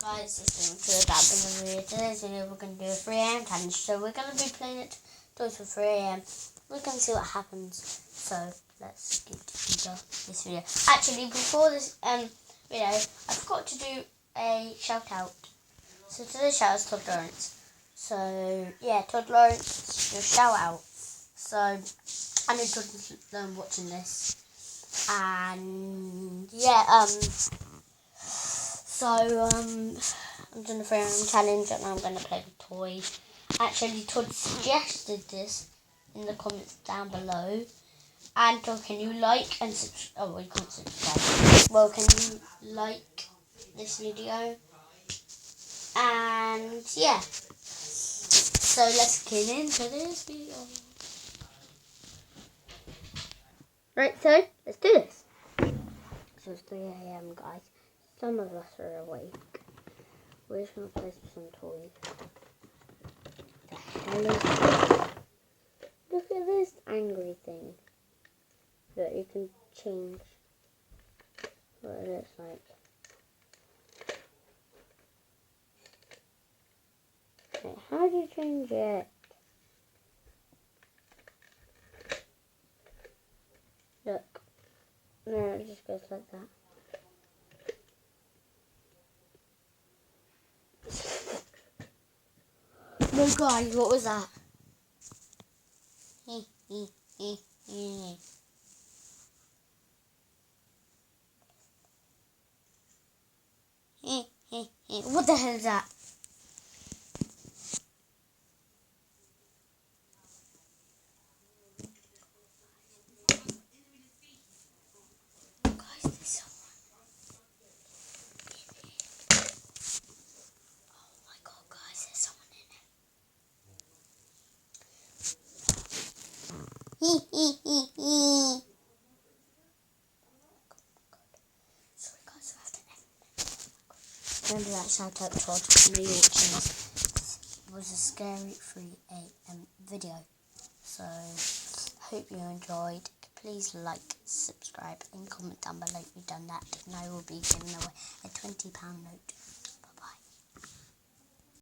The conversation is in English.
Guys, it's to about the video. Today's video we're going to do a 3 AM challenge. So we're going to be playing it towards for 3 AM. We're going to see what happens. So let's get into this video. Actually, before this video, I forgot to do a shout out. So today's shout out is Todd Lawrence. So yeah, Todd Lawrence, your shout out. So I know Todd watching this. And yeah, I'm doing a 3 AM challenge and I'm going to play with toys. Actually, Todd suggested this in the comments down below. And Todd, can you like and subscribe? Oh, well, you can't subscribe. Well, can you like this video? And yeah. So let's get into this video. Right, so let's do this. So it's 3 AM, guys. Some of us are awake. We're just going to play some toys. The hell is this? Look at this angry thing. Look, you can change what it looks like. Wait, how do you change it? Look. No, it just goes like that. No, guys, what was that? What the hell is that? Guys, there's someone. Oh my god, guys, there's someone in it. Sorry guys, I have to end. Remember that shout out Todd from the Yorkshire's. It was a scary 3 AM video. So, hope you enjoyed. Please like, subscribe and comment down below if you've done that. And I will be giving away a £20 note.